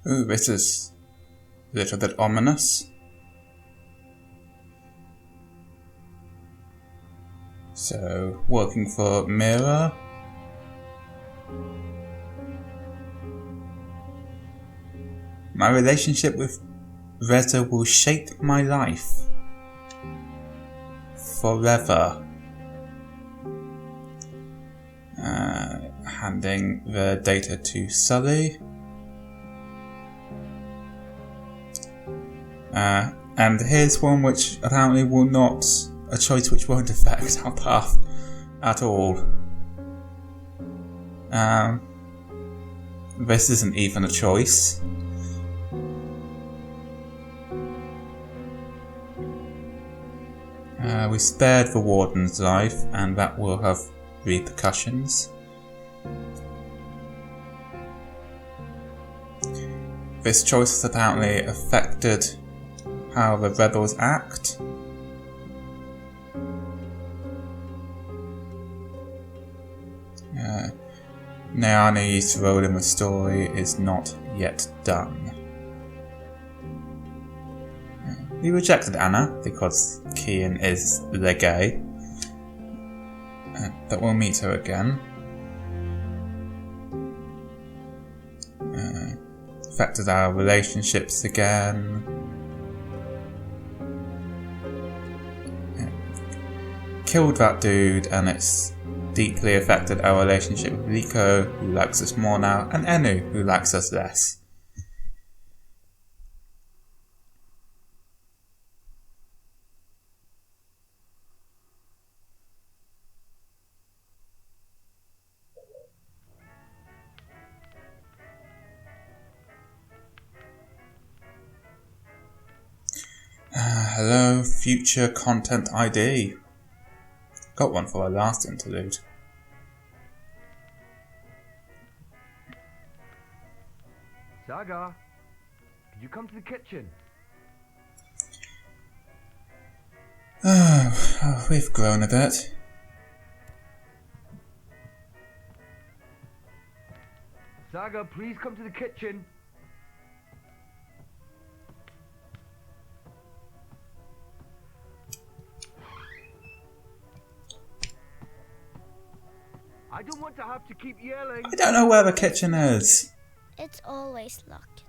Ooh, this is a little bit ominous. So, working for Mira. My relationship with Reza will shape my life. Forever. Handing the data to Sully. And here's one which apparently will not, a choice which won't affect our path at all. This isn't even a choice. We spared the warden's life, and that will have repercussions. This choice has apparently affected how the rebels act. Nayani's role in the story is not yet done. We rejected Anna because Kian is the gay, but we'll meet her again. Affected our relationships again. Killed that dude, and it's deeply affected our relationship with Rico, who likes us more now, and Enu, who likes us less. Hello, future content ID. Got one for our last interlude. Saga, could you come to the kitchen? Oh, we've grown a bit. Saga, please come to the kitchen. I don't want to have to keep yelling. I don't know where the kitchen is. It's always locked.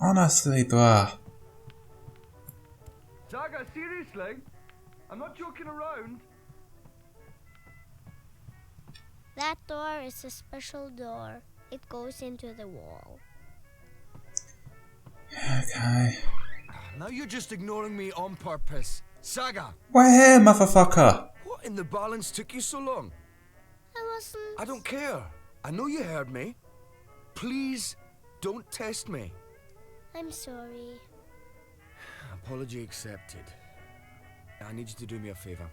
Honestly, bruh. Saga, seriously? I'm not joking around. That door is a special door. It goes into the wall. Okay. Now you're just ignoring me on purpose. Saga! We're here, motherfucker! What in the balance took you so long? I wasn't... I don't care. I know you heard me. Please, don't test me. I'm sorry. Apology accepted. I need you to do me a favor.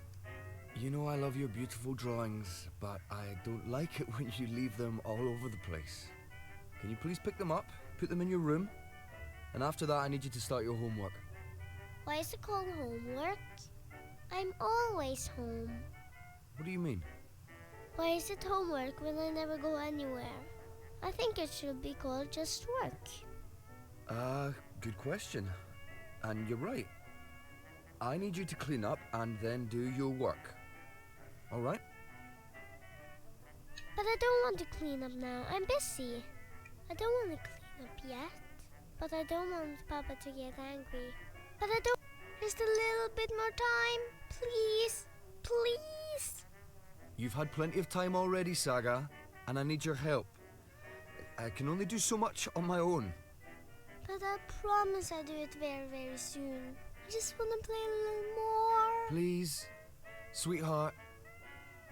You know I love your beautiful drawings, but I don't like it when you leave them all over the place. Can you please pick them up, put them in your room? And after that, I need you to start your homework. Why is it called homework? I'm always home. What do you mean? Why is it homework when I never go anywhere? I think it should be called just work. Good question. And you're right. I need you to clean up and then do your work. Alright? But I don't want to clean up now. I'm busy. I don't want to clean up yet. But I don't want Papa to get angry. But I don't... Just a little bit more time. Please. Please. You've had plenty of time already, Saga, and I need your help. I can only do so much on my own. But I promise I'll do it very, very soon. I just want to play a little more. Please, sweetheart.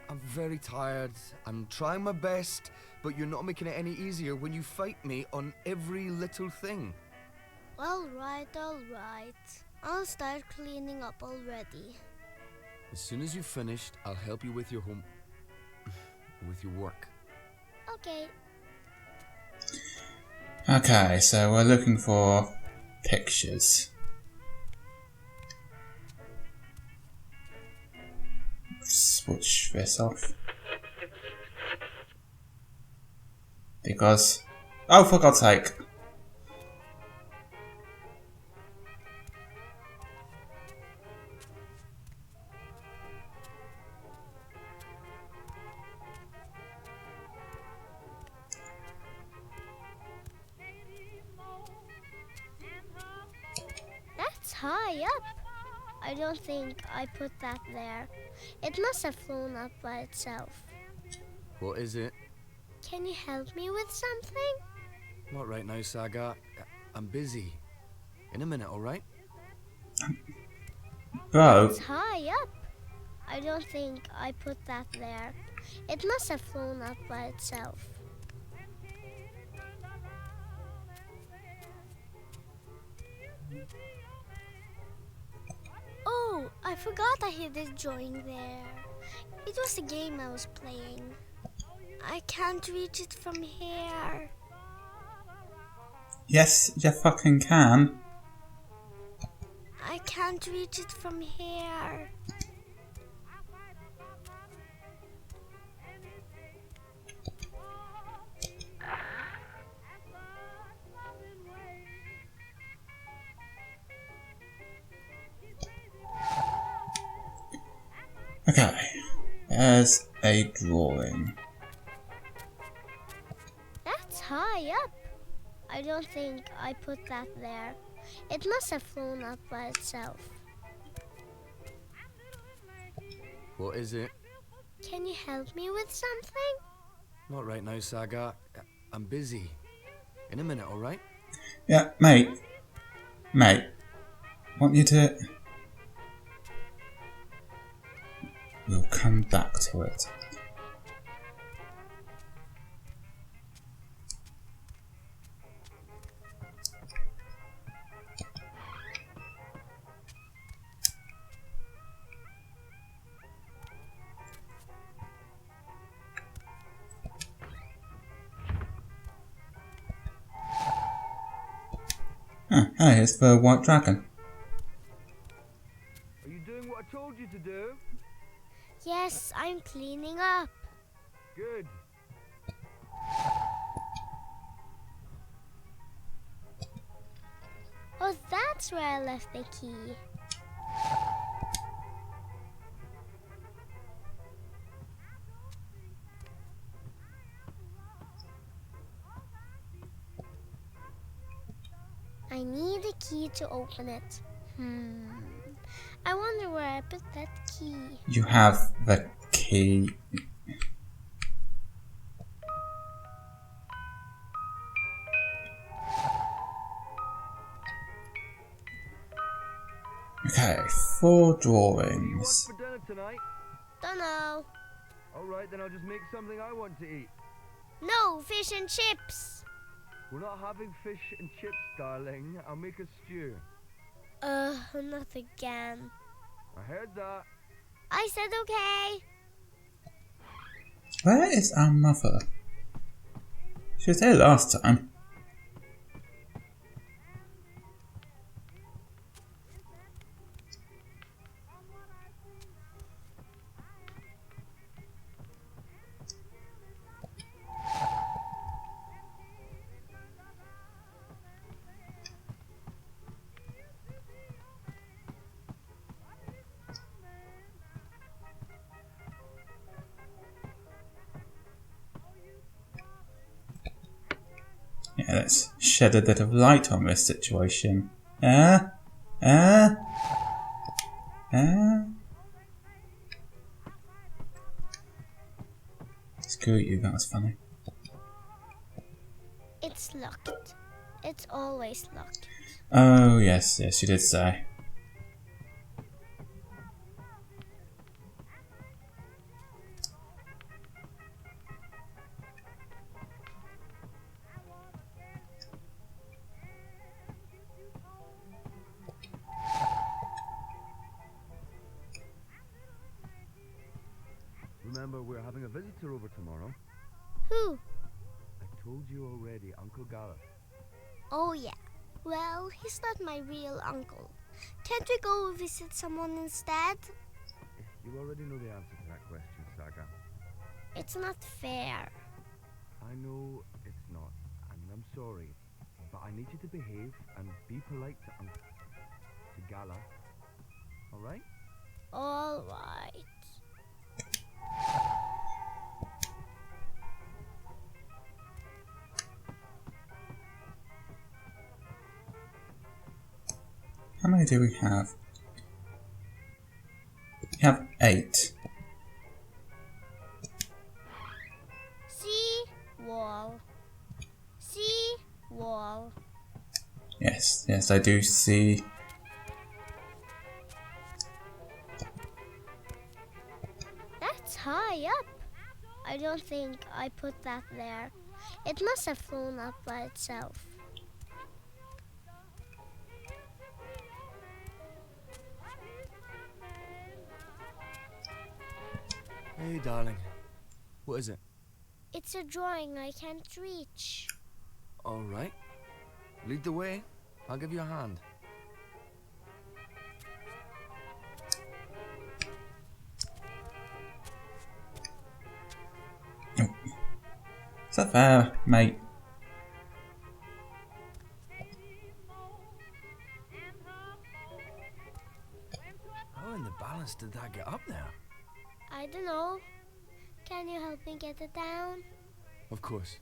I'm very tired. I'm trying my best, but you're not making it any easier when you fight me on every little thing. Alright, alright. I'll start cleaning up already. As soon as you've finished, I'll help you with your with your work. Okay. Okay, so we're looking for pictures. Switch this off. Because... Oh, for God's sake. That's high up. I don't think I put that there. It must have flown up by itself. What is it? Can you help me with something? Not right now, Saga. I'm busy. In a minute, alright? Bro. It's high up. I don't think I put that there. It must have flown up by itself. Oh, I forgot I hid this drawing there. It was a game I was playing. I can't reach it from here. Yes, you fucking can. I can't reach it from here. Okay. There's a drawing. That's high up. I don't think I put that there. It must have flown up by itself. What is it? Can you help me with something? Not right now, Saga. I'm busy. In a minute, alright? Yeah, mate. Mate. Want you to... We'll come back to it. Hey, here's the white dragon. Are you doing what I told you to do? Yes, I'm cleaning up. Good. Oh, that's where I left the key. I need a key to open it. I wonder where I put that key. You have the key. Okay, 4 What do you want drawings. for dinner tonight? Dunno. Alright, then I'll just make something I want to eat. No, fish and chips. We're not having fish and chips, darling. I'll make a stew. Not again. I heard that. I said okay. Where is our mother? She was there last time. Yeah, let's shed a bit of light on this situation. Screw you, that was funny. It's locked. It's always locked. Oh, yes, you did say. Remember, we're having a visitor over tomorrow. Who? I told you already, Uncle Gareth. Oh yeah. Well, he's not my real uncle. Can't we go visit someone instead? You already know the answer to that question, Saga. It's not fair. I know it's sorry, but I need you to behave and be polite to Gala. Alright? All right. How many do we have? We have 8. Sea wall. Sea wall. Yes, yes, I do see. That's high up. I don't think I put that there. It must have flown up by itself. Hey, darling. What is it? It's a drawing I can't reach. All right. Lead the way. I'll give you a hand. Is that fair, mate? How in the balance did that get up there? I don't know. Can you help me get it down? Of course.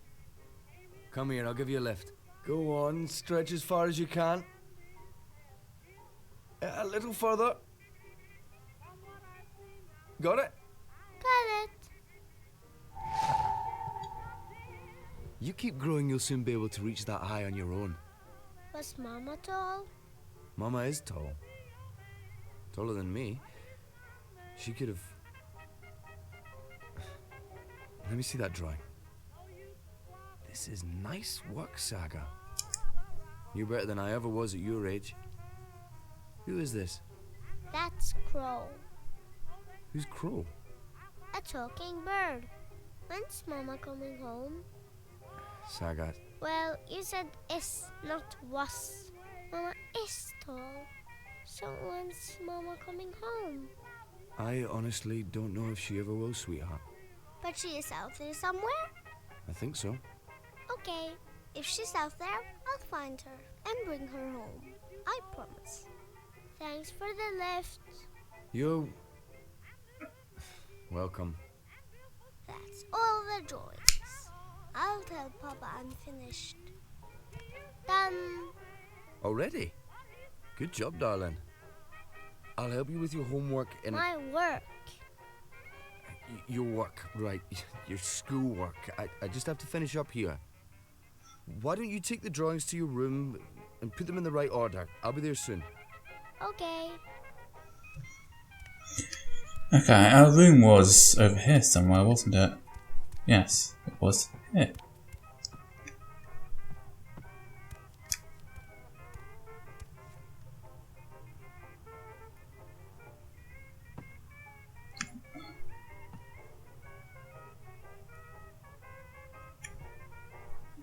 Come here, I'll give you a lift. Go on, stretch as far as you can. A little further. Got it? Got it. You keep growing, you'll soon be able to reach that high on your own. Was Mama tall? Mama is tall. Taller than me. She could have... Let me see that drawing. This is nice work, Saga. You're better than I ever was at your age. Who is this? That's Crow. Who's Crow? A talking bird. When's Mama coming home? Saga. Well, you said is, not was. Mama is tall. So when's Mama coming home? I honestly don't know if she ever will, sweetheart. But she is out there somewhere? I think so. Okay, if she's out there, I'll find her and bring her home. I promise. Thanks for the lift. You're... welcome. That's all the drawings. I'll tell Papa I'm finished. Done. Already? Good job, darling. I'll help you with your homework and... My work. Your work, right. Your schoolwork. I just have to finish up here. Why don't you take the drawings to your room and put them in the right order? I'll be there soon. Okay. Okay, our room was over here somewhere, wasn't it? Yes, it was here.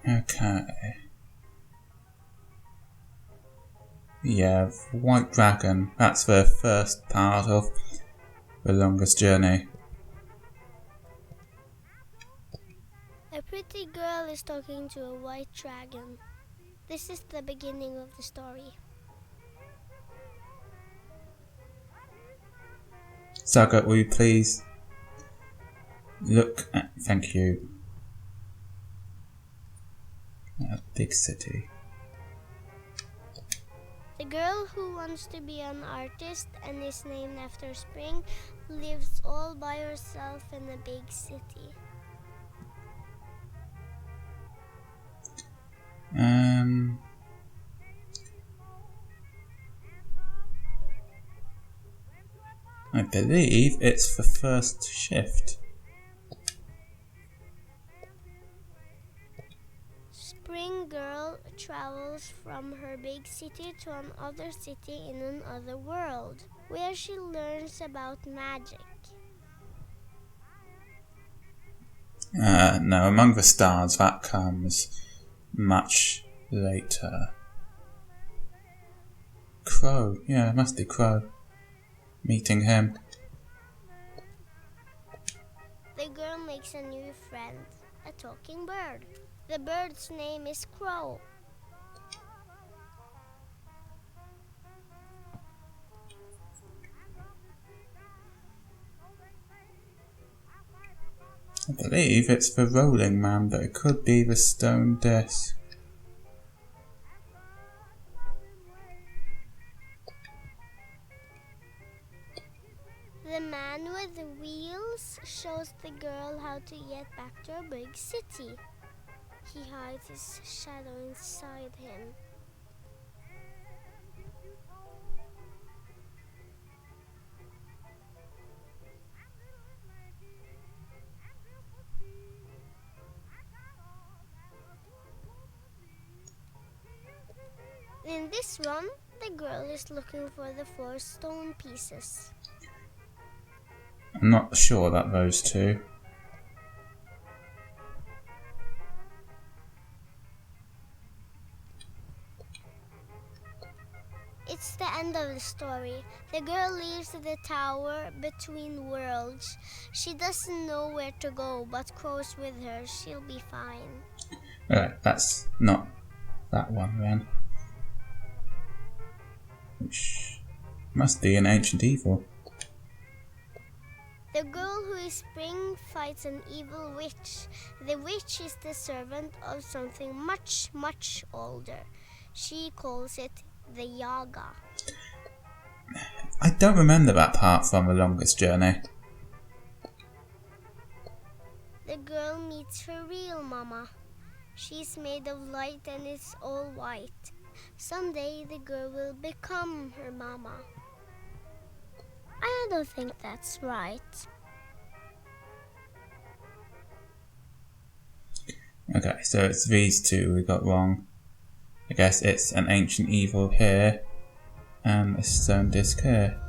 Okay. Yeah, White Dragon. That's the first part of The Longest Journey. A pretty girl is talking to a white dragon. This is the beginning of the story. Saga, will you please look at... Thank you. A big city. The girl who wants to be an artist and is named after spring lives all by herself in a big city. I believe it's the first shift. Spring girl travels from her big city to another city in another world, where she learns about magic. No, Among the Stars, that comes much later. Crow, yeah, it must be Crow. Meeting him. The girl makes a new friend, a talking bird. The bird's name is Crow. I believe it's the rolling man, but it could be the stone disc. The man with the wheels shows the girl how to get back to a big city. He hides his shadow inside him. In this one, the girl is looking for the 4 stone pieces. I'm not sure about those two. It's the end of the story. The girl leaves the tower between worlds. She doesn't know where to go, but Crow's with her. She'll be fine. Alright, that's not that one then. Which must be an ancient evil. The girl who is spring fights an evil witch. The witch is the servant of something much, much older. She calls it the Yaga. I don't remember that part from The Longest Journey. The girl meets her real mama. She's made of light and is all white. Someday the girl will become her mama. I don't think that's right. Okay, so it's these two we got wrong. I guess it's an ancient evil here and a stone disc here.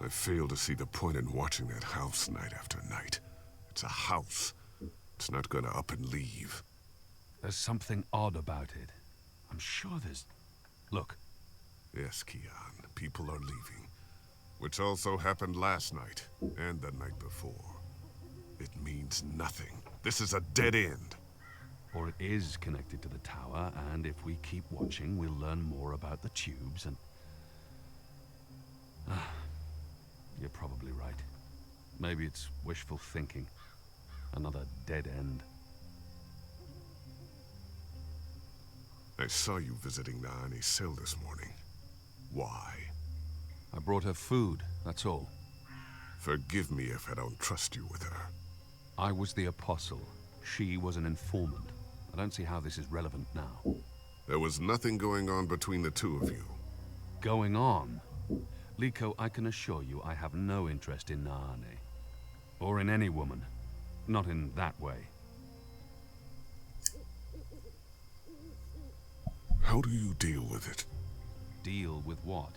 I fail to see the point in watching that house night after night. It's a house. It's not gonna up and leave. There's something odd about it. I'm sure there's... Look. Yes, Kian, people are leaving. Which also happened last night, and the night before. It means nothing. This is a dead end. Or it is connected to the tower, and if we keep watching, we'll learn more about the tubes and... You're probably right. Maybe it's wishful thinking. Another dead end. I saw you visiting Naani's cell this morning. Why? I brought her food, that's all. Forgive me if I don't trust you with her. I was the apostle. She was an informant. I don't see how this is relevant now. There was nothing going on between the two of you. Going on? Liko, I can assure you I have no interest in Naane. Or in any woman. Not in that way. How do you deal with it? Deal with what?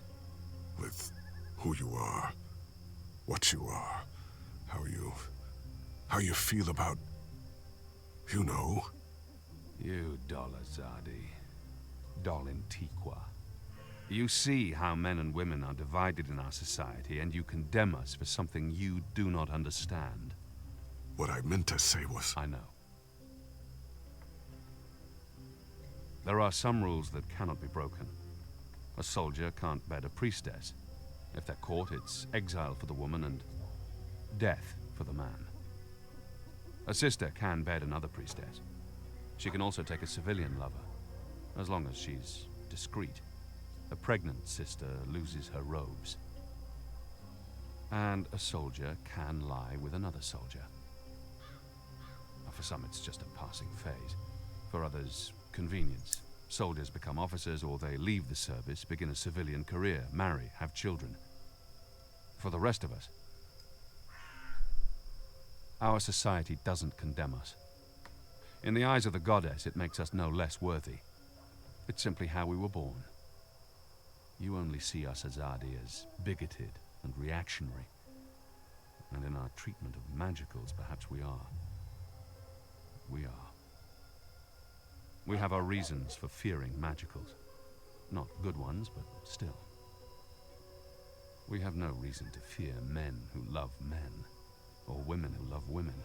With who you are, what you are, how you feel about, you know. You Dolazadi. Dolintiqua. You see how men and women are divided in our society, and you condemn us for something you do not understand. What I meant to say was... I know. There are some rules that cannot be broken. A soldier can't bed a priestess. If they're caught, it's exile for the woman and death for the man. A sister can bed another priestess. She can also take a civilian lover, as long as she's discreet. A pregnant sister loses her robes. And a soldier can lie with another soldier. For some, it's just a passing phase. For others, convenience. Soldiers become officers, or they leave the service, begin a civilian career, marry, have children. For the rest of us, our society doesn't condemn us. In the eyes of the goddess, it makes us no less worthy. It's simply how we were born. You only see us Azadi as bigoted and reactionary. And in our treatment of magicals, perhaps we are. We are. We have our reasons for fearing magicals. Not good ones, but still. We have no reason to fear men who love men, or women who love women.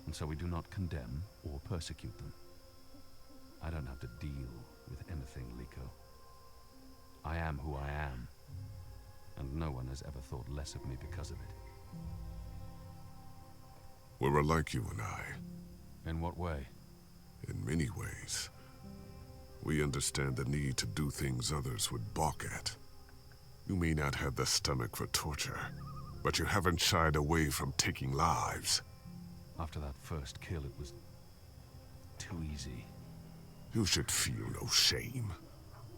And so we do not condemn or persecute them. I don't have to deal with anything, Liko. I am who I am, and no one has ever thought less of me because of it. We're alike, you and I. In what way? In many ways. We understand the need to do things others would balk at. You may not have the stomach for torture, but you haven't shied away from taking lives. After that first kill, it was too easy. You should feel no shame.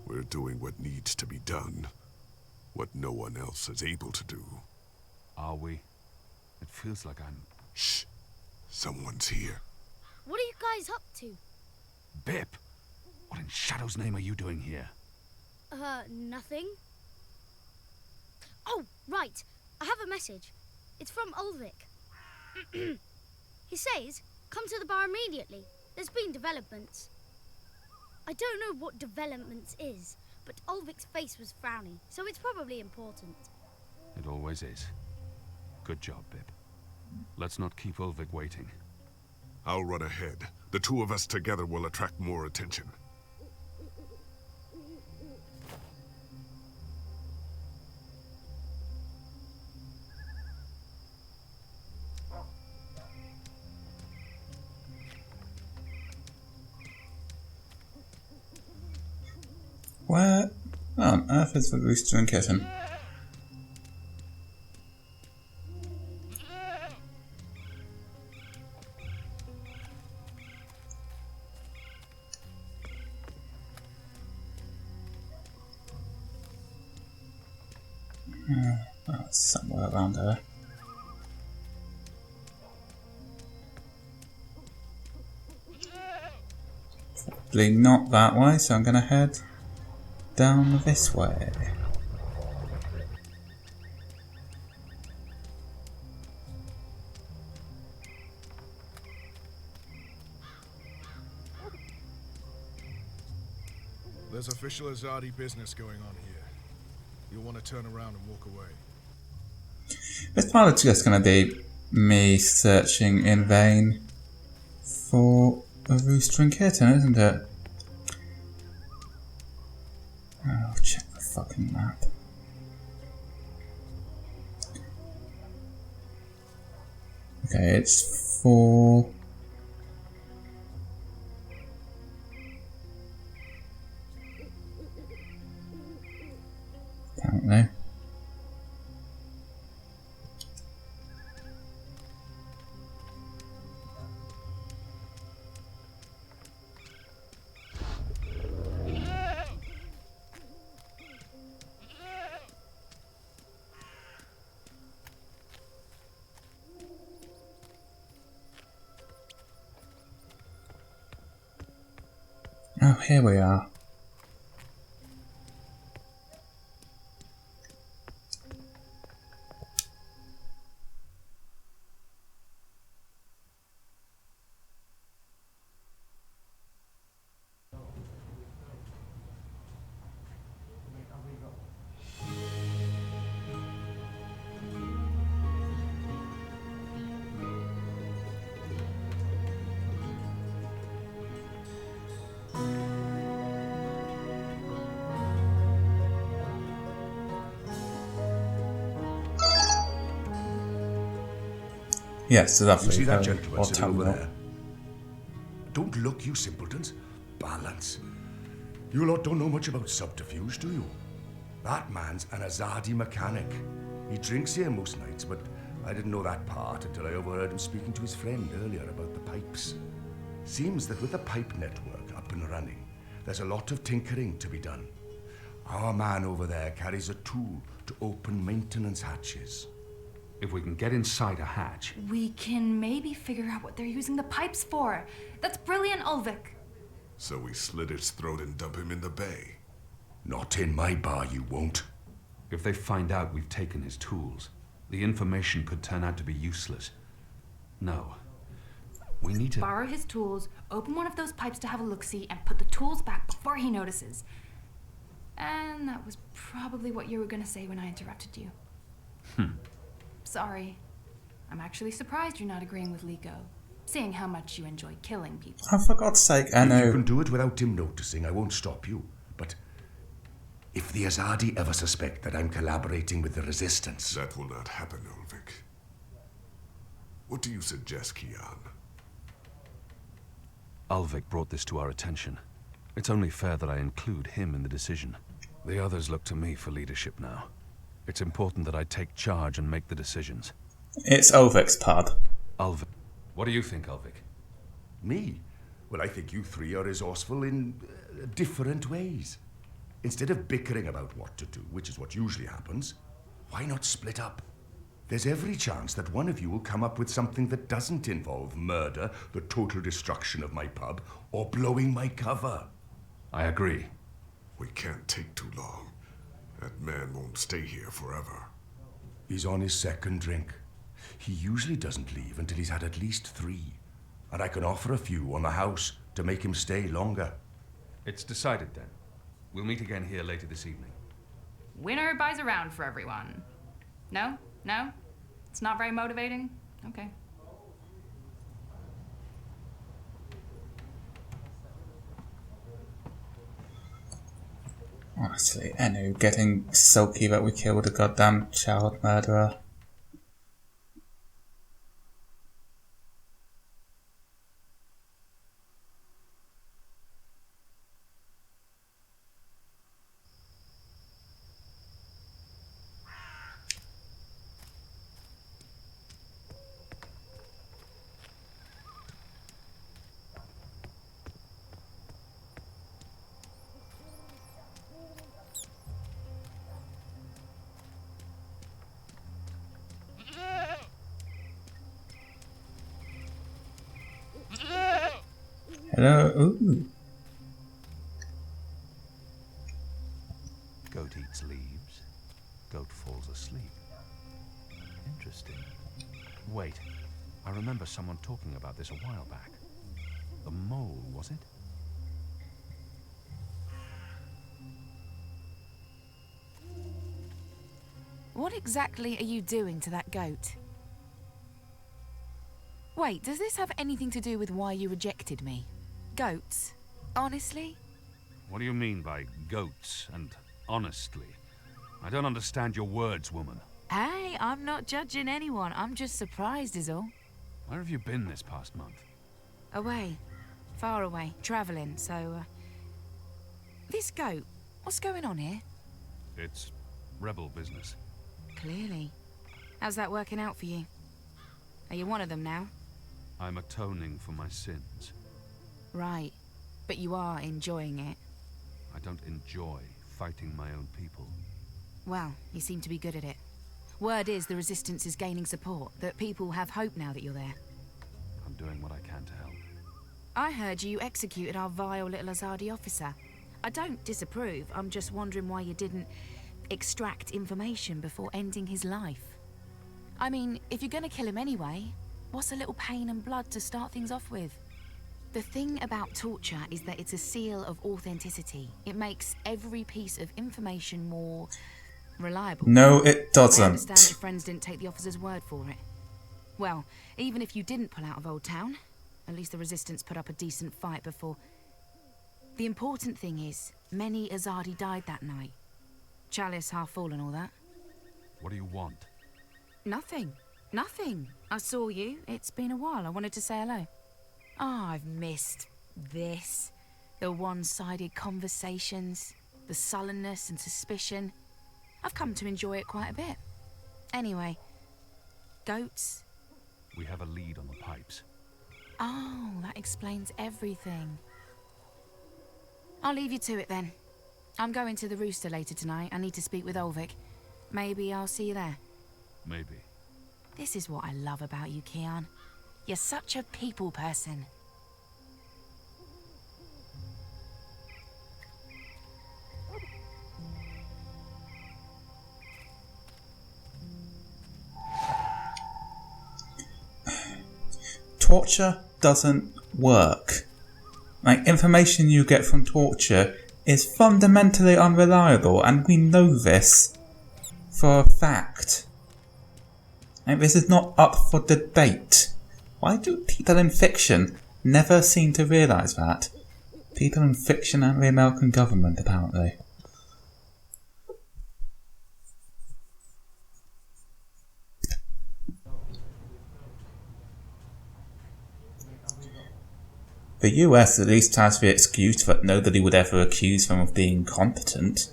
We're doing what needs to be done. What no one else is able to do. Are we? It feels like I'm... Shh. Someone's here. What are you guys up to? Bip! What in Shadow's name are you doing here? Nothing. Oh, right. I have a message. It's from Ulvik. He says, come to the bar immediately. There's been developments. I don't know what developments is, but Ulvik's face was frowning, so it's probably important. It always is. Good job, Bip. Let's not keep Ulvik waiting. I'll run ahead. The two of us together will attract more attention. Where on earth is the rooster and kitten? Oh, it's somewhere around there. Probably not that way, so I'm gonna head down this way. There's official Azadi business going on here. You'll want to turn around and walk away. It's probably just gonna be me searching in vain for a rooster and kitten, isn't it? Oh, check the fucking map. Okay, it's for... Don't know. Oh, here we are. Yes, lovely. You see that Or gentleman sitting over autumnal. there? Don't look, you simpletons. Balance. You lot don't know much about subterfuge, do you? That man's an Azadi mechanic. He drinks here most nights, but I didn't know that part until I overheard him speaking to his friend earlier about the pipes. Seems that with the pipe network up and running, there's a lot of tinkering to be done. Our man over there carries a tool to open maintenance hatches. If we can get inside a hatch... We can maybe figure out what they're using the pipes for. That's brilliant, Ulvik. So we slit his throat and dump him in the bay. Not in my bar, you won't. If they find out we've taken his tools, the information could turn out to be useless. No. We need to... Borrow his tools, open one of those pipes to have a look-see, and put the tools back before he notices. And that was probably what you were going to say when I interrupted you. Sorry. I'm actually surprised you're not agreeing with Liko, seeing how much you enjoy killing people. Oh, for God's sake, I If you know. can do it without him noticing, I won't stop you. But if the Azadi ever suspect that I'm collaborating with the Resistance... That will not happen, Ulvik. What do you suggest, Kian? Ulvik brought this to our attention. It's only fair that I include him in the decision. The others look to me for leadership now. It's important that I take charge and make the decisions. It's Ulvik's pod. Ulvik. What do you think, Ulvik? Me? Well, I think you three are resourceful in different ways. Instead of bickering about what to do, which is what usually happens, why not split up? There's every chance that one of you will come up with something that doesn't involve murder, the total destruction of my pub, or blowing my cover. I agree. We can't take too long. That man won't stay here forever. He's on his second drink. He usually doesn't leave until he's had at least 3. And I can offer a few on the house to make him stay longer. It's decided then. We'll meet again here later this evening. Winner buys around for everyone. No? No? It's not very motivating? Okay. Honestly, Enu getting sulky that we killed a goddamn child murderer. Hello. Ooh. Goat eats leaves. Goat falls asleep. Interesting. Wait. I remember someone talking about this a while back. The mole, was it? What exactly are you doing to that goat? Wait, does this have anything to do with why you rejected me? Goats? Honestly? What do you mean by goats and honestly? I don't understand your words, woman. Hey, I'm not judging anyone. I'm just surprised is all. Where have you been this past month? Away. Far away. Travelling, so... This goat, what's going on here? It's rebel business. Clearly. How's that working out for you? Are you one of them now? I'm atoning for my sins. Right. But you are enjoying it. I don't enjoy fighting my own people. Well, you seem to be good at it. Word is the Resistance is gaining support, that people have hope now that you're there. I'm doing what I can to help. I heard you executed our vile little Azadi officer. I don't disapprove, I'm just wondering why you didn't extract information before ending his life. I mean, if you're gonna kill him anyway, what's a little pain and blood to start things off with? The thing about torture is that it's a seal of authenticity. It makes every piece of information more reliable. No, it doesn't. I understand your friends didn't take the officer's word for it. Well, even if you didn't pull out of Old Town, at least the Resistance put up a decent fight before. The important thing is, many Azadi died that night. Chalice half full and all that. What do you want? Nothing. Nothing. I saw you. It's been a while. I wanted to say hello. Ah, I've missed this. The one-sided conversations, the sullenness and suspicion. I've come to enjoy it quite a bit. Anyway, goats? We have a lead on the pipes. Oh, that explains everything. I'll leave you to it then. I'm going to the Rooster later tonight. I need to speak with Ulvik. Maybe I'll see you there. Maybe. This is what I love about you, Kian. You're such a people person. Torture doesn't work. Like, information you get from torture is fundamentally unreliable, and we know this for a fact. Like, this is not up for debate. Why do people in fiction never seem to realise that? People in fiction and the American government, apparently. The US at least has the excuse that nobody would ever accuse them of being incompetent.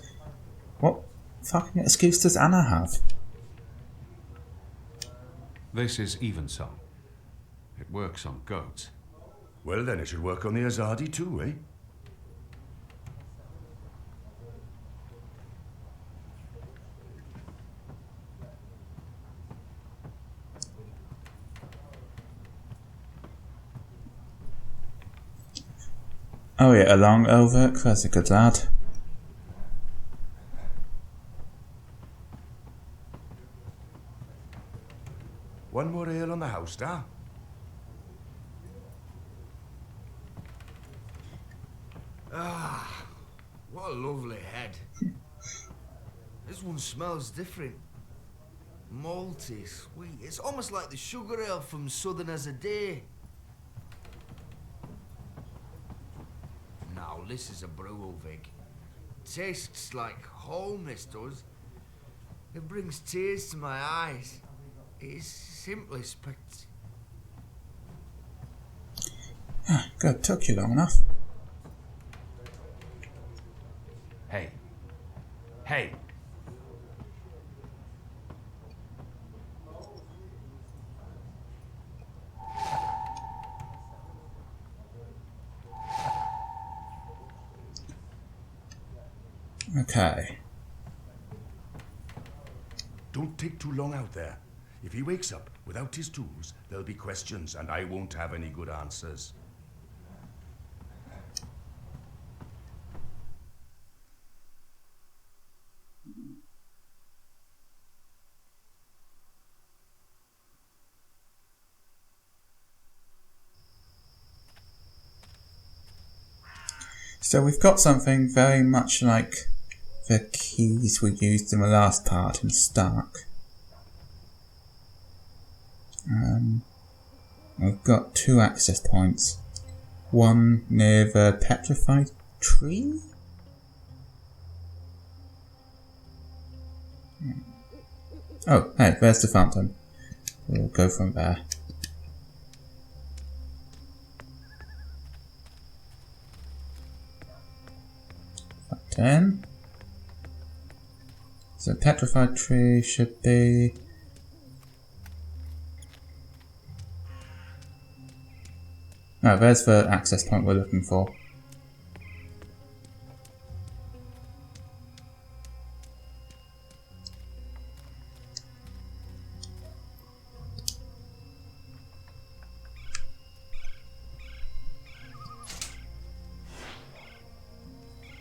What fucking excuse does Anna have? This is Evensong. It works on goats. Well then, it should work on the Azadi too, eh? Oh yeah, along over, that's a good lad. One more ale on the house, da? Ah, what a lovely head. This one smells different. Malty, sweet. It's almost like the sugar ale from Southern as a Day. Now, this is a brew, Ulvik. Tastes like home, this does. It brings tears to my eyes. It is simply spectacular. Good, took you long enough. Hey. Hey! Okay. Don't take too long out there. If he wakes up without his tools, there'll be questions and I won't have any good answers. So we've got something very much like the keys we used in the last part in Stark. We've got 2 access points. One near the petrified tree? Oh, hey, there's the fountain. We'll go from there. Fountain. So petrified tree should be... Oh, there's the access point we're looking for.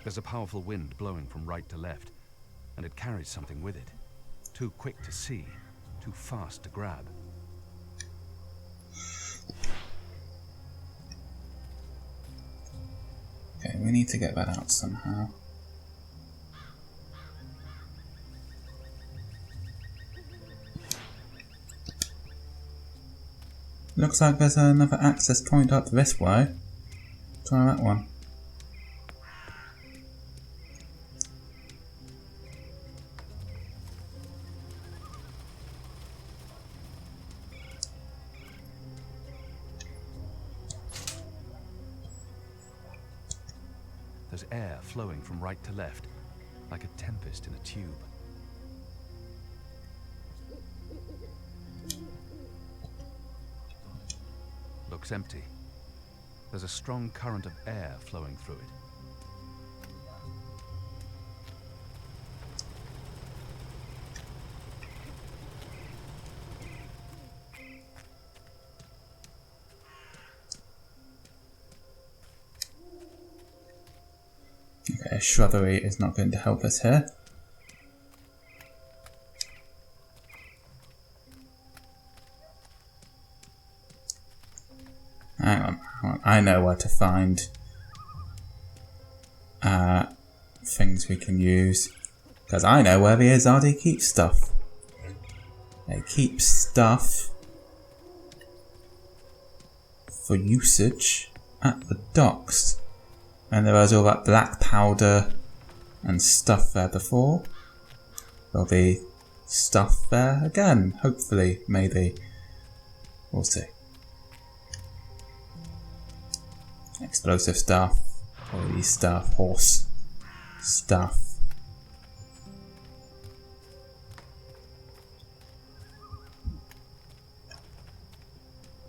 There's a powerful wind blowing from right to left, and it carries something with it. Too quick to see, too fast to grab. Okay, we need to get that out somehow. Looks like there's another access point up this way. Try that one. There's air flowing from right to left, like a tempest in a tube. Looks empty. There's a strong current of air flowing through it. Okay, shrubbery is not going to help us here. Hang on, I know where to find things we can use, because I know where the Azadi keep stuff. They keep stuff for usage at the docks. And there was all that black powder and stuff there before. There'll be stuff there again, hopefully, maybe. We'll see. Explosive stuff, oily stuff, horse stuff.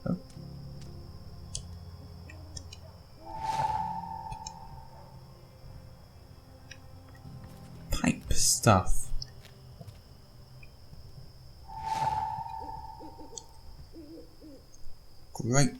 Oh. Pipe stuff. Great.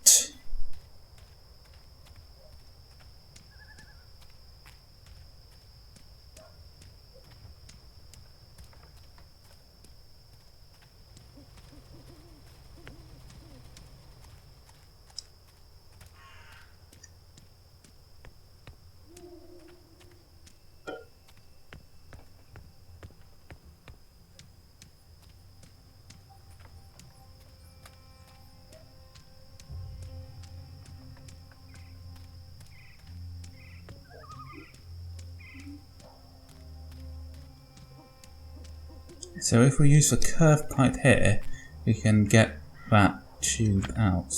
So if we use the curved pipe here, we can get that tube out.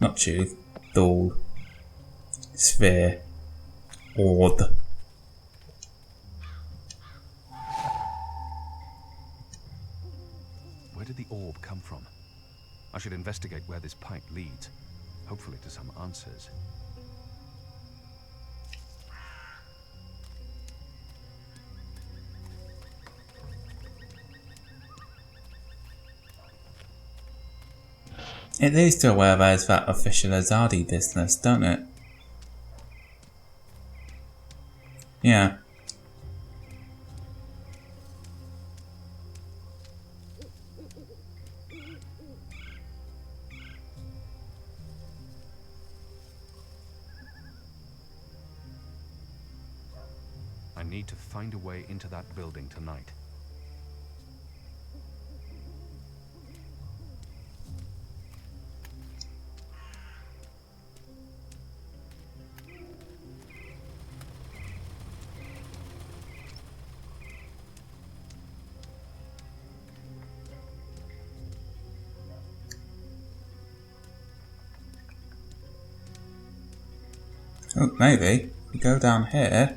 Not tube, ball, sphere, orb. Where did the orb come from? I should investigate where this pipe leads, hopefully to some answers. It leads to where there's that official Azadi business, don't it? Yeah. I need to find a way into that building tonight. Oh, maybe. We go down here.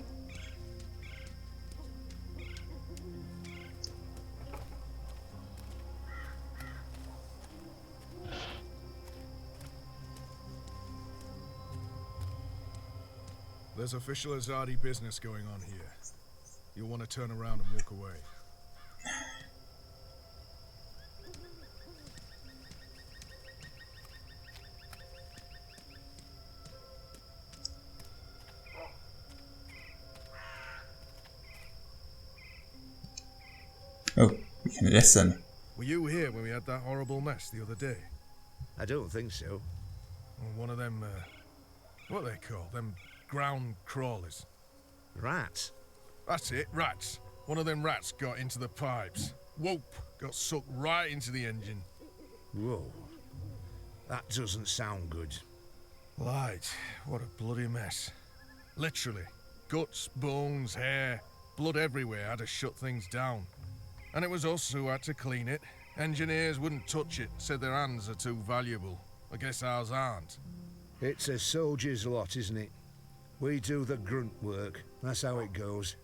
There's official Azadi business going on here. You'll want to turn around and walk away. Oh, we can listen. Were you here when we had that horrible mess the other day? I don't think so. Or one of them, what are they called? Them ground crawlers. Rats? That's it, rats. One of them rats got into the pipes. Whoop! Got sucked right into the engine. Whoa. That doesn't sound good. Light, what a bloody mess. Literally. Guts, bones, hair, blood everywhere had to shut things down. And it was us who had to clean it. Engineers wouldn't touch it, said their hands are too valuable. I guess ours aren't. It's a soldier's lot, isn't it? We do the grunt work. That's how it goes.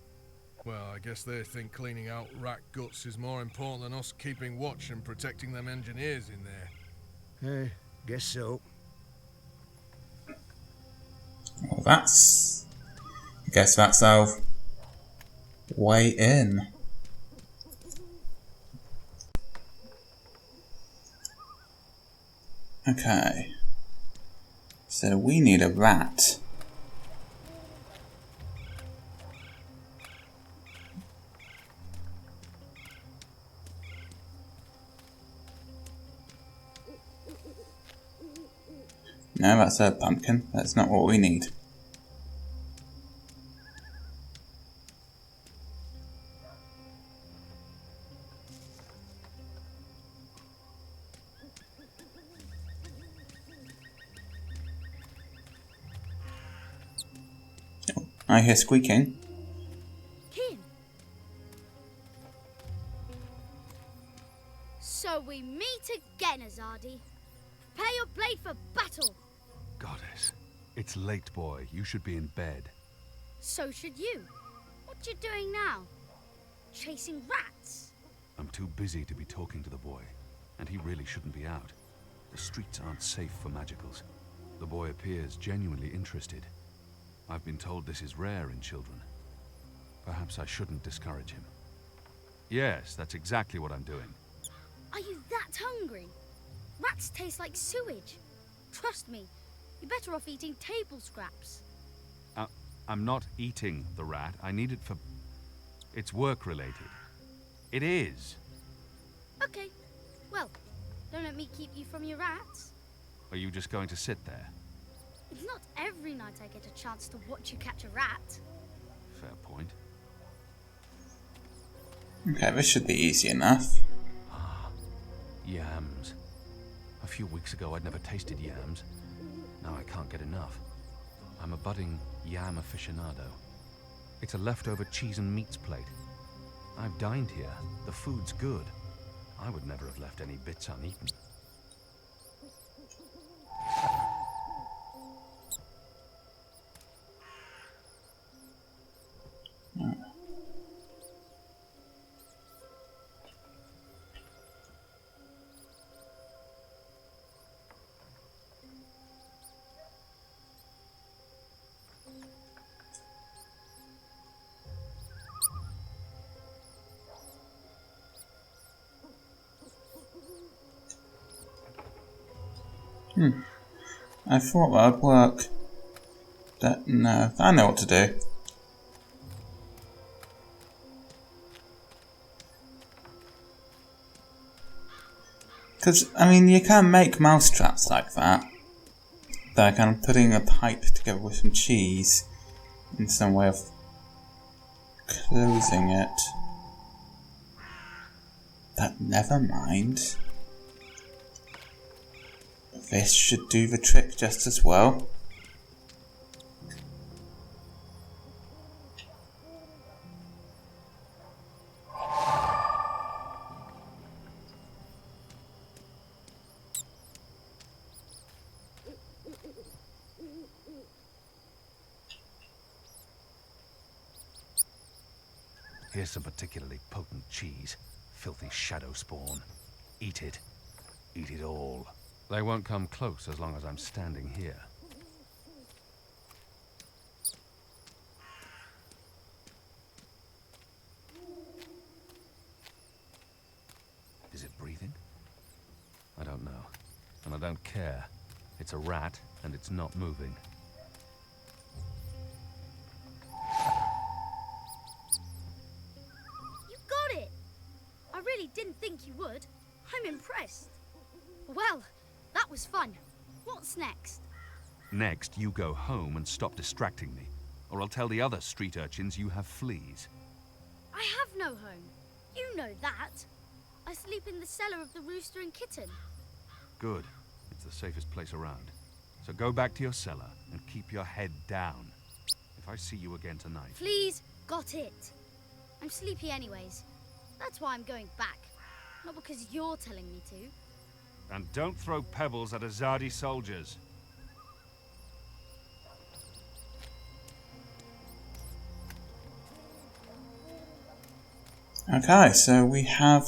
Well, I guess they think cleaning out rat guts is more important than us keeping watch and protecting them engineers in there. Guess so. Well, I guess that's our way in. Okay. So we need a rat. No, that's a pumpkin. That's not what we need. Oh, I hear squeaking. Kian. So we meet again, Azadi. Prepare your blade for battle. Goddess, it's late, boy. You should be in bed. So should you. What you doing now? Chasing rats? I'm too busy to be talking to the boy, and he really shouldn't be out. The streets aren't safe for magicals. The boy appears genuinely interested. I've been told this is rare in children. Perhaps I shouldn't discourage him. Yes, that's exactly what I'm doing. Are you that hungry? Rats taste like sewage. Trust me, you're better off eating table scraps. I'm not eating the rat. I need it for... It's work-related. It is. Okay, well, don't let me keep you from your rats. Are you just going to sit there? It's not every night I get a chance to watch you catch a rat. Fair point. Okay, this should be easy enough. Yams. A few weeks ago I'd never tasted yams. Now I can't get enough. I'm a budding yam aficionado. It's a leftover cheese and meats plate. I've dined here. The food's good. I would never have left any bits uneaten. I thought that would work. No, I know what to do. Because, I mean, you can make mousetraps like that. By kind of putting a pipe together with some cheese in some way of closing it. But never mind. This should do the trick just as well. Here's some particularly potent cheese. Filthy shadow spawn. Eat it. Eat it all. They won't come close as long as I'm standing here. Is it breathing? I don't know. And I don't care. It's a rat, and it's not moving. You got it! really didn't think you would. I'm impressed. Well, that was fun. What's next? Next, you go home and stop distracting me, or I'll tell the other street urchins you have fleas. I have no home. You know that. I sleep in the cellar of the Rooster and Kitten. Good. It's the safest place around. So go back to your cellar and keep your head down. If I see you again tonight... Please, got it. I'm sleepy anyways. That's why I'm going back. Not because you're telling me to. And don't throw pebbles at Azadi soldiers. Okay, so we have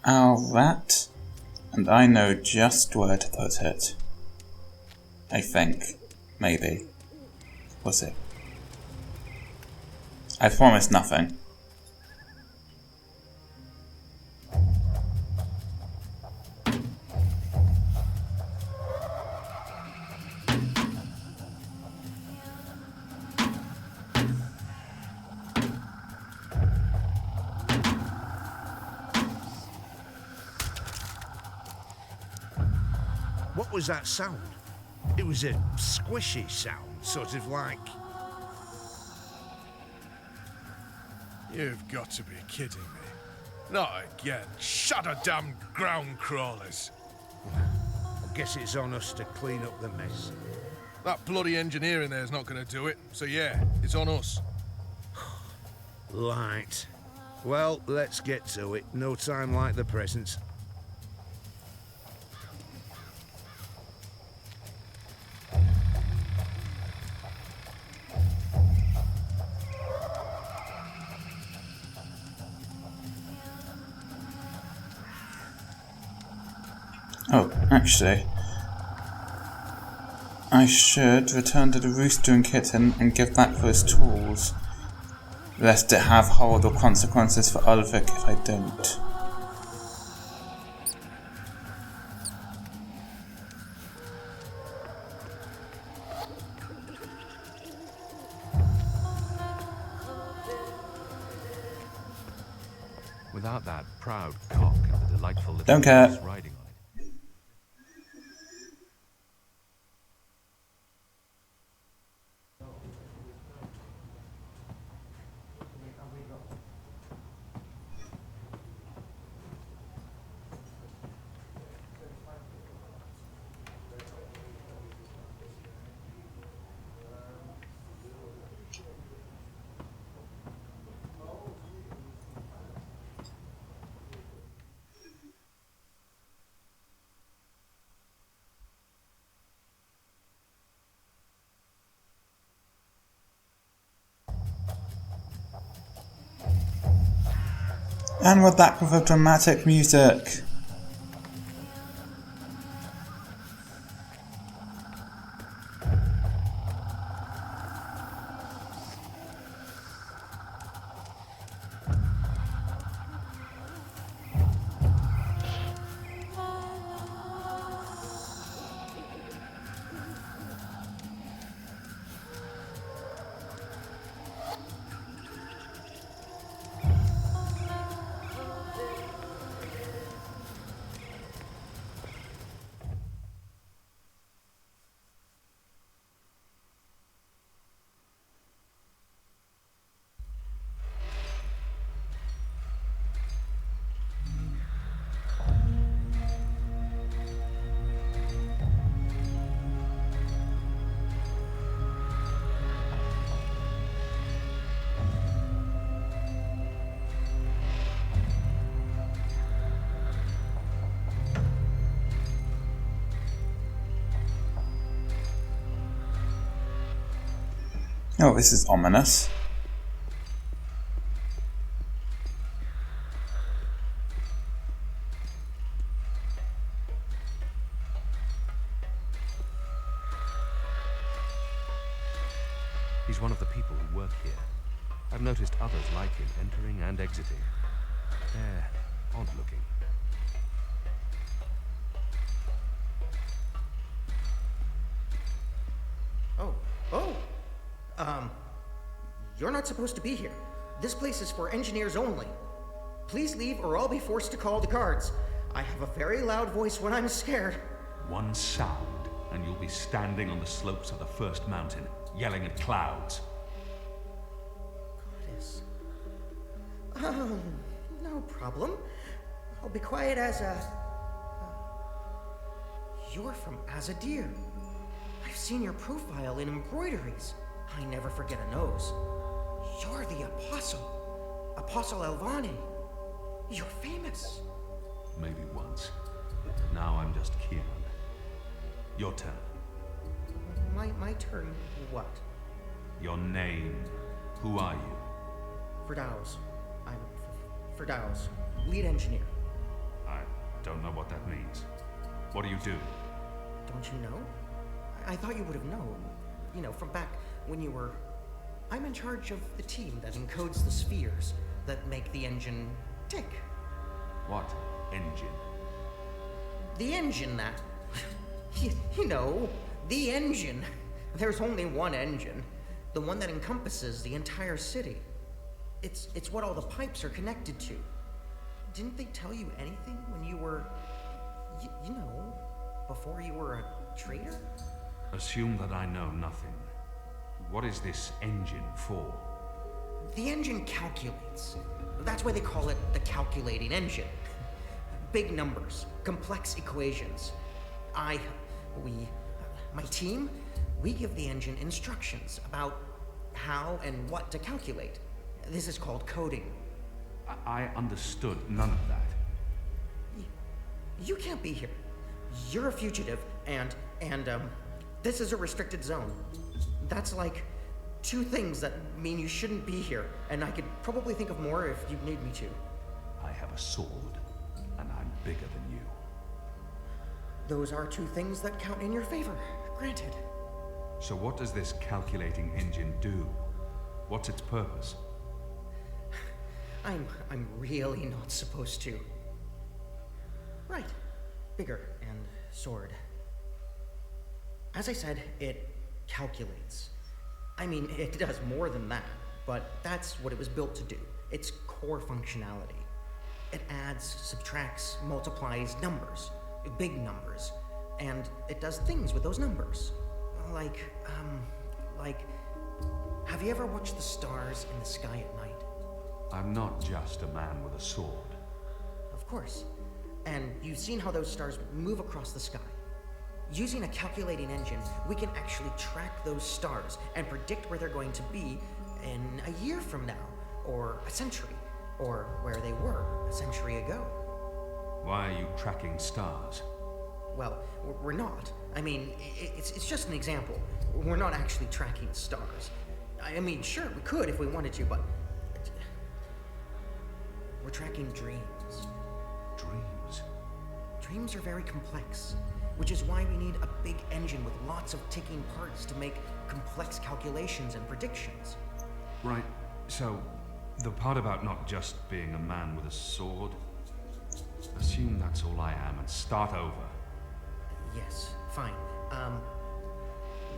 our rat, and I know just where to put it. I think. Maybe. We'll see. I promise nothing. What was that sound? It was a squishy sound, sort of like... You've got to be kidding me. Not again. Shut a damn ground crawlers. I guess it's on us to clean up the mess. That bloody engineer in there's not going to do it, so yeah, it's on us. Right. Well, let's get to it. No time like the present. Oh, actually, I should return to the Rooster and Kitten and give back those tools, lest it have horrible consequences for Ulvik if I don't. Without that proud cock and the delightful little Don't care. horse riding on it. And we're back with the dramatic music. Oh, this is ominous. He's one of the people who work here. I've noticed others like him entering and exiting. They're odd looking. You're not supposed to be here. This place is for engineers only. Please leave or I'll be forced to call the guards. I have a very loud voice when I'm scared. One sound, and you'll be standing on the slopes of the first mountain, yelling at clouds. Goddess. No problem. I'll be quiet as a... You're from Azadir. I've seen your profile in embroideries. I never forget a nose. You're the Apostle. Apostle Elvani. You're famous. Maybe once. Now I'm just Kian. Your turn. My turn what? Your name. Who are you? Firdaus. I'm Firdaus, lead engineer. I don't know what that means. What do you do? Don't you know? I thought you would have known. You know, from back when you were... I'm in charge of the team that encodes the spheres that make the engine tick. What engine? The engine that... you know, the engine. There's only one engine. The one that encompasses the entire city. It's what all the pipes are connected to. Didn't they tell you anything when you were... you know, before you were a traitor? Assume that I know nothing. What is this engine for? The engine calculates. That's why they call it the calculating engine. Big numbers, complex equations. My team, we give the engine instructions about how and what to calculate. This is called coding. I understood none of that. You can't be here. You're a fugitive, and this is a restricted zone. That's like 2 things that mean you shouldn't be here, and I could probably think of more if you need me to. I have a sword, and I'm bigger than you. Those are 2 things that count in your favor, granted. So what does this calculating engine do? What's its purpose? I'm really not supposed to. Right. Bigger and sword. As I said, it calculates. I mean, it does more than that, but that's what it was built to do. Its core functionality. It adds, subtracts, multiplies numbers. Big numbers. And it does things with those numbers. Like, have you ever watched the stars in the sky at night? I'm not just a man with a sword. Of course. And you've seen how those stars move across the sky. Using a calculating engine, we can actually track those stars and predict where they're going to be in a year from now, or a century, or where they were a century ago. Why are you tracking stars? Well, we're not. I mean, it's just an example. We're not actually tracking stars. I mean, sure, we could if we wanted to, but... we're tracking dreams. Dreams? Dreams are very complex, which is why we need a big engine with lots of ticking parts to make complex calculations and predictions. Right, so the part about not just being a man with a sword, assume that's all I am and start over. Yes, fine.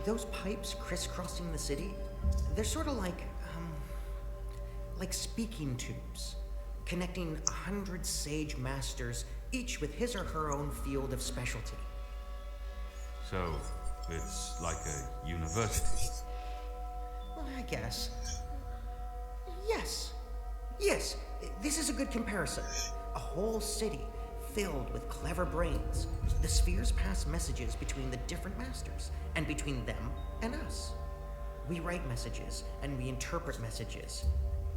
Those pipes crisscrossing the city, they're sort of like speaking tubes, connecting 100 sage masters, each with his or her own field of specialty. So, it's like a university? Well, I guess. Yes. Yes, this is a good comparison. A whole city filled with clever brains. The spheres pass messages between the different masters, and between them and us. We write messages, and we interpret messages.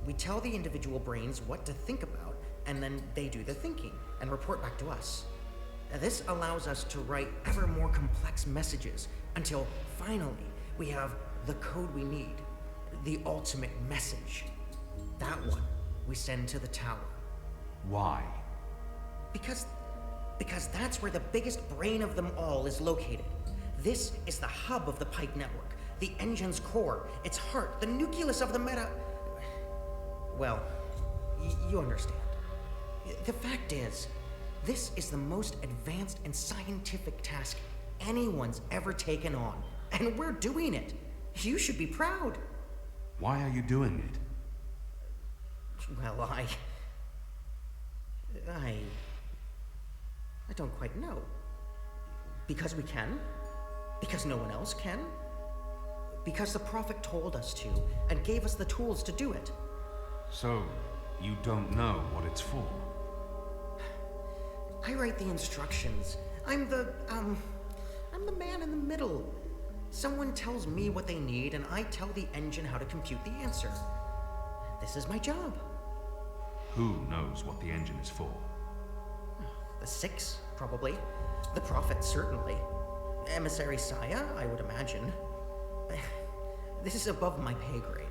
We tell the individual brains what to think about, and then they do the thinking, and report back to us. This allows us to write ever more complex messages, until finally we have the code we need. The ultimate message. That one we send to the tower. Why? Because that's where the biggest brain of them all is located. This is the hub of the pipe network, the engine's core, its heart, the nucleus of the meta... Well, you understand. The fact is, this is the most advanced and scientific task anyone's ever taken on, and we're doing it. You should be proud. Why are you doing it? Well, I don't quite know. Because we can? Because no one else can? Because the Prophet told us to, and gave us the tools to do it. So, you don't know what it's for? I write the instructions. I'm the man in the middle. Someone tells me what they need, and I tell the engine how to compute the answer. This is my job. Who knows what the engine is for? The Six, probably. The Prophet, certainly. Emissary Saya, I would imagine. This is above my pay grade.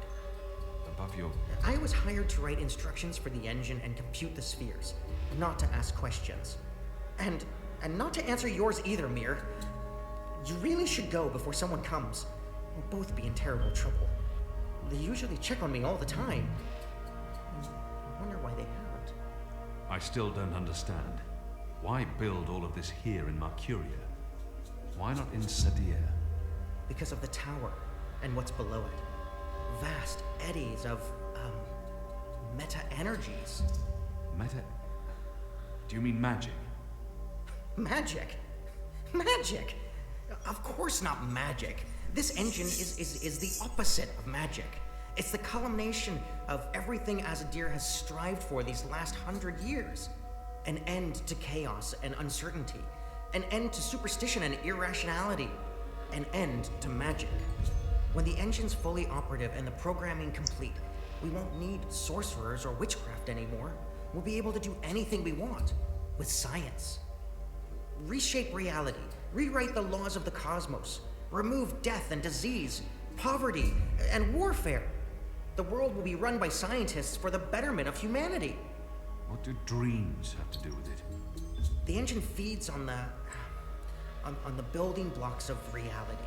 Above your... I was hired to write instructions for the engine and compute the spheres, not to ask questions. And not to answer yours either, Mir. You really should go before someone comes. We'll both be in terrible trouble. They usually check on me all the time. I wonder why they haven't. I still don't understand. Why build all of this here in Mercuria? Why not in Sadir? Because of the tower and what's below it. Vast eddies of, meta-energies. Meta... Do you mean magic? Magic? Magic? Of course not magic. This engine is the opposite of magic. It's the culmination of everything Azadir has strived for these last 100 years. An end to chaos and uncertainty. An end to superstition and irrationality. An end to magic. When the engine's fully operative and the programming complete, we won't need sorcerers or witchcraft anymore. We'll be able to do anything we want with science. Reshape reality, rewrite the laws of the cosmos, remove death and disease, poverty and warfare. The world will be run by scientists for the betterment of humanity. What do dreams have to do with it? The engine feeds on the building blocks of reality.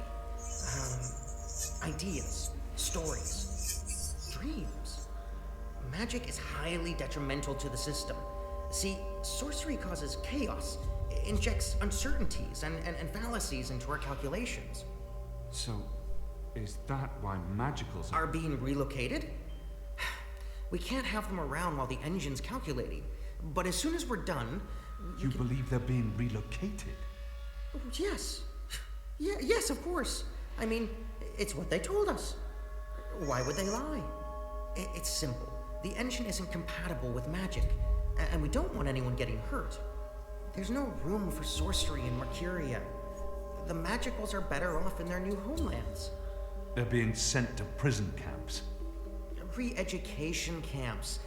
Ideas, stories, dreams. Magic is highly detrimental to the system. See, sorcery causes chaos, injects uncertainties and fallacies into our calculations. So, is that why magicals are being relocated? We can't have them around while the engine's calculating. But as soon as we're done... You believe they're being relocated? Yes. Yes, of course. I mean, it's what they told us. Why would they lie? It's simple. The engine isn't compatible with magic, and we don't want anyone getting hurt. There's no room for sorcery in Mercuria. The magicals are better off in their new homelands. They're being sent to prison camps. Re-education camps.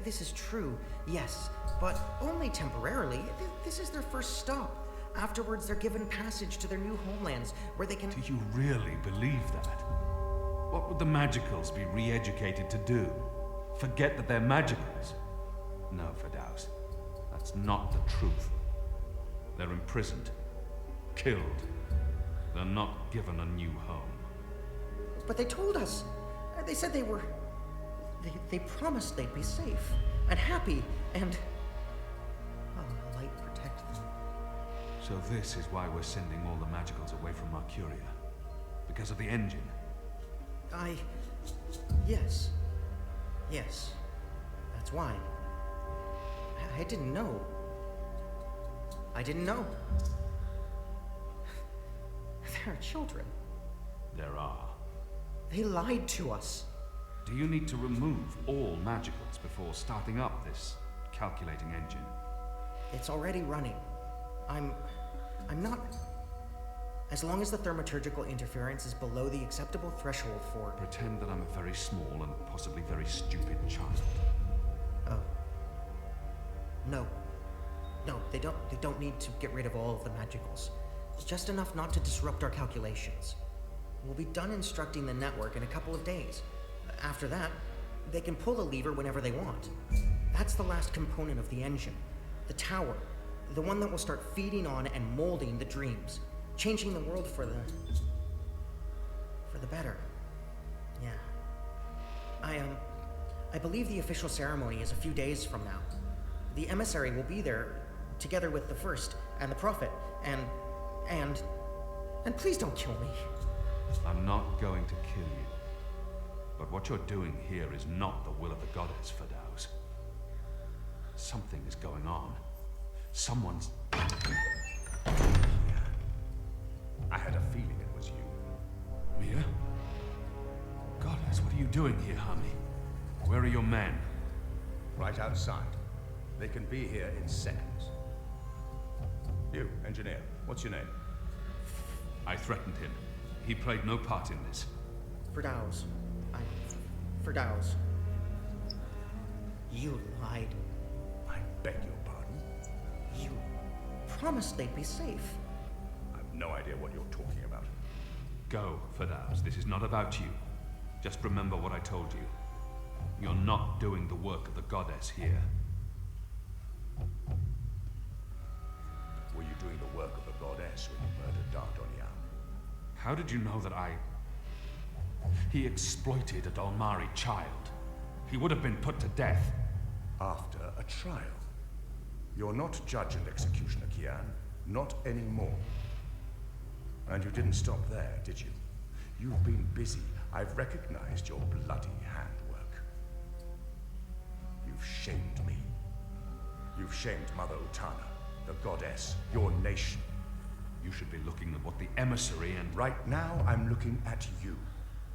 This is true, yes, but only temporarily. This is their first stop. Afterwards, they're given passage to their new homelands, where they can... Do you really believe that? What would the magicals be re-educated to do? Forget that they're magicals? No, Firdaus. That's not the truth. They're imprisoned. Killed. They're not given a new home. But they told us. They said they were... They promised they'd be safe and happy and... Oh, light protect them. So this is why we're sending all the magicals away from Mercuria? Because of the engine? Yes. Yes. That's why. I didn't know. I didn't know. There are children. There are. They lied to us. Do you need to remove all magicals before starting up this calculating engine? It's already running. I'm not... As long as the thaumaturgical interference is below the acceptable threshold for... Pretend that I'm a very small and possibly very stupid child. Oh. No. No, they don't need to get rid of all of the magicals. It's just enough not to disrupt our calculations. We'll be done instructing the network in a couple of days. After that, they can pull the lever whenever they want. That's the last component of the engine. The tower. The one that will start feeding on and molding the dreams. Changing the world for the better. Yeah. I believe the official ceremony is a few days from now. The emissary will be there, together with the First and the Prophet, and please don't kill me. I'm not going to kill you. But what you're doing here is not the will of the goddess, Firdaus. something is going on. Someone's... I had a feeling it was you. Mia? Goddess, what are you doing here, honey? Where are your men? Right outside. They can be here in seconds. You, engineer, what's your name? I threatened him. He played no part in this. Firdaus. Firdaus. You lied. I beg your pardon? You promised they'd be safe. I've no idea what you're talking about. Go, Firdaus. This is not about you. Just remember what I told you. You're not doing the work of the goddess here. Were you doing the work of the goddess when you murdered Dardonian? How did you know that He exploited a Dalmari child. He would have been put to death. After a trial. You're not judge and executioner, Kian. Not anymore. And you didn't stop there, did you? You've been busy. I've recognized your bloody handwork. You've shamed me. You've shamed Mother Utana, the goddess, your nation. You should be looking at what the emissary and... Right now, I'm looking at you,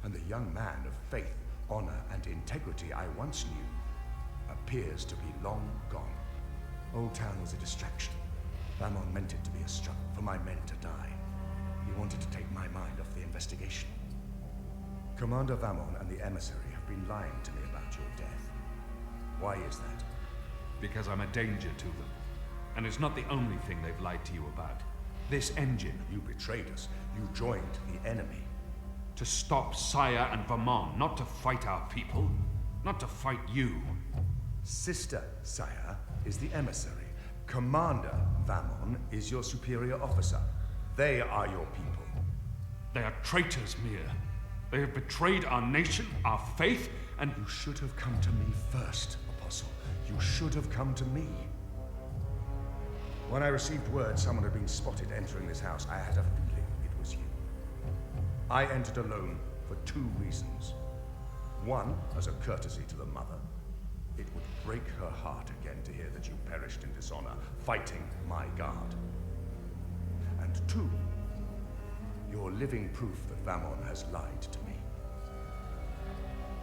and the young man of faith, honor, and integrity I once knew appears to be long gone. Old Town was a distraction. Vamon meant it to be a struggle, for my men to die. He wanted to take my mind off the investigation. Commander Vamon and the emissary have been lying to me about your death. Why is that? Because I'm a danger to them. And it's not the only thing they've lied to you about. This engine. You betrayed us. You joined the enemy. To stop Saya and Vamon, not to fight our people. Not to fight you. Sister Saya is the emissary. Commander Vamon is your superior officer. They are your people. They are traitors, Mia. They have betrayed our nation, our faith, and... You should have come to me first, Apostle. You should have come to me. When I received word someone had been spotted entering this house, I had a feeling it was you. I entered alone for 2 reasons. One, as a courtesy to the mother. It would break her heart again to hear that you perished in dishonor, fighting my guard. And 2, you're living proof that Vamon has lied to me.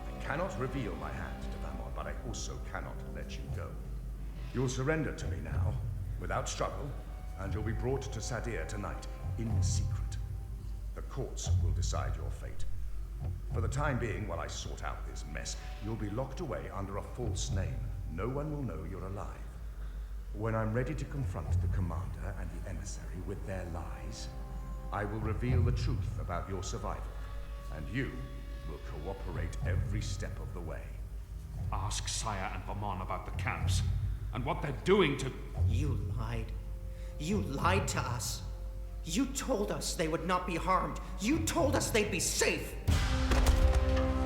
I cannot reveal my hand to Vamon, but I also cannot let you go. You'll surrender to me now, without struggle, and you'll be brought to Sadir tonight, in secret. The courts will decide your fate. For the time being, while I sort out this mess, you'll be locked away under a false name. No one will know you're alive. When I'm ready to confront the commander and the emissary with their lies, I will reveal the truth about your survival, and you will cooperate every step of the way. Ask Saya and Vamon about the camps, and what they're doing to... You lied. You lied to us. You told us they would not be harmed. You told us they'd be safe.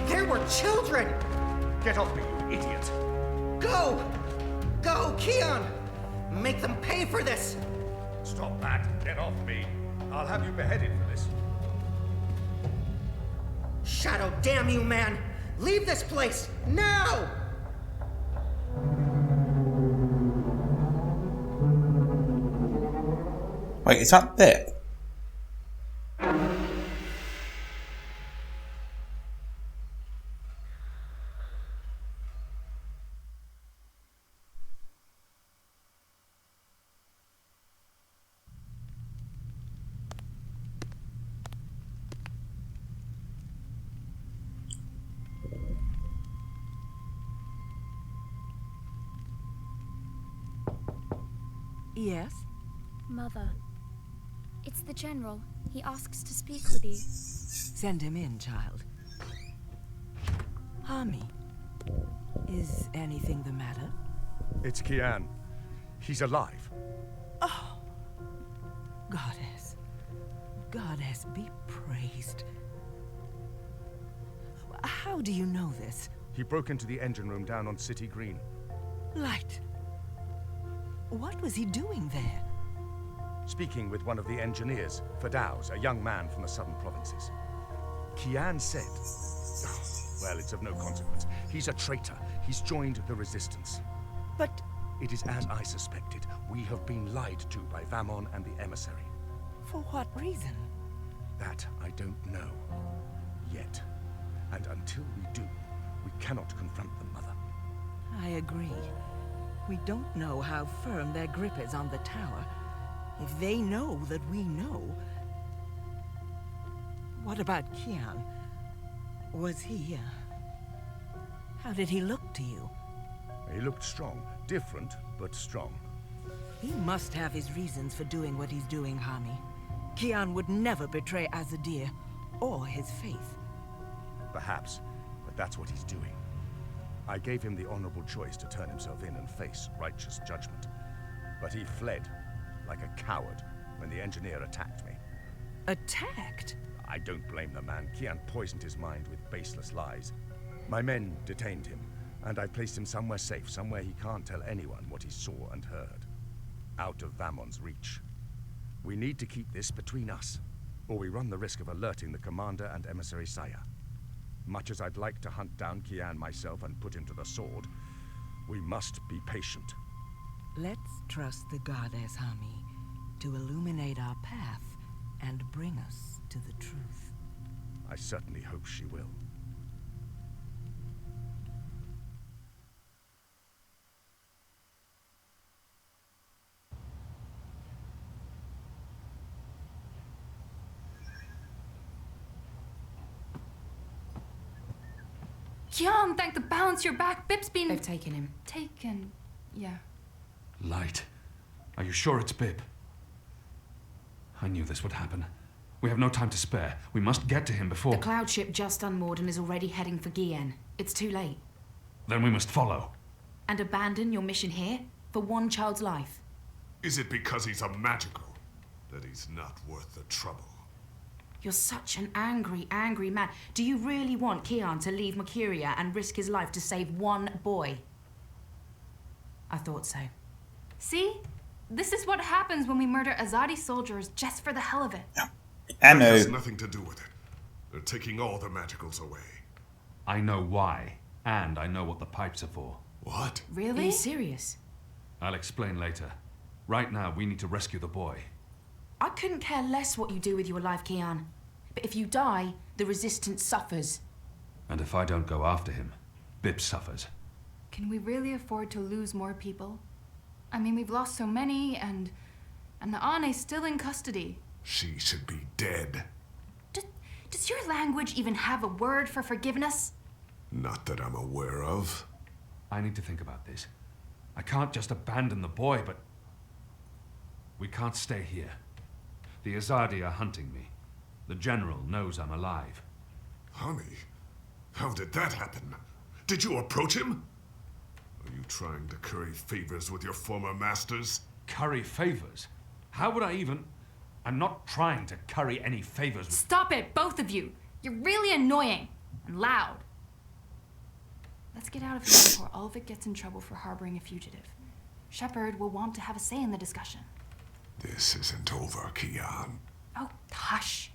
There were children! Get off me, you idiot! Go! Go, Kian! Make them pay for this! Stop that! Get off me! I'll have you beheaded for this. Shadow, damn you, man! Leave this place, now! Wait, is that it? Yes? Mother. It's the General. He asks to speak with you. Send him in, child. Hami, is anything the matter? It's Kian. He's alive. Oh, Goddess. Goddess be praised. How do you know this? He broke into the engine room down on City Green. Light. What was he doing there? Speaking with one of the engineers, Firdaus, a young man from the southern provinces. Kian said... Oh, well, it's of no consequence. He's a traitor. He's joined the resistance. But It is as I suspected. We have been lied to by Vamon and the emissary. For what reason? That I don't know. Yet. And until we do, we cannot confront them, Mother. I agree. We don't know how firm their grip is on the tower. If they know that we know... What about Kian? Was he... How did he look to you? He looked strong. Different, but strong. He must have his reasons for doing what he's doing, Hami. Kian would never betray Azadir, or his faith. Perhaps, but that's what he's doing. I gave him the honorable choice to turn himself in and face righteous judgment. But he fled, like a coward, when the engineer attacked me. Attacked? I don't blame the man. Kian poisoned his mind with baseless lies. My men detained him, and I placed him somewhere safe, somewhere he can't tell anyone what he saw and heard. Out of Vamon's reach. We need to keep this between us, or we run the risk of alerting the commander and emissary Saya. Much as I'd like to hunt down Kian myself and put him to the sword, we must be patient. Let's trust the goddess, Hami, to illuminate our path and bring us to the truth. I certainly hope she will. Kian, thank the balance you're back. Bip's been... They've taken him. Taken... yeah. Light. Are you sure it's Bip? I knew this would happen. We have no time to spare. We must get to him before... The cloud ship just unmoored and is already heading for Kian. It's too late. Then we must follow. And abandon your mission here? For one child's life? Is it because he's a magical that he's not worth the trouble? You're such an angry, angry man. Do you really want Kian to leave Mercuria and risk his life to save one boy? I thought so. See? This is what happens when we murder Azadi soldiers just for the hell of it. I know. It has nothing to do with it. They're taking all the magicals away. I know why, and I know what the pipes are for. What? Really? Are you serious? I'll explain later. Right now, we need to rescue the boy. I couldn't care less what you do with your life, Kian. But if you die, the Resistance suffers. And if I don't go after him, Bip suffers. Can we really afford to lose more people? I mean, we've lost so many, and the Ane's still in custody. She should be dead. Does your language even have a word for forgiveness? Not that I'm aware of. I need to think about this. I can't just abandon the boy, but... we can't stay here. The Azadi are hunting me. The General knows I'm alive. Honey, how did that happen? Did you approach him? Are you trying to curry favors with your former masters? Curry favors? How would I even... I'm not trying to curry any favors with... Stop it, both of you! You're really annoying and loud. Let's get out of here before Ulvik gets in trouble for harboring a fugitive. Shepard will want to have a say in the discussion. This isn't over, Kian. Oh, hush.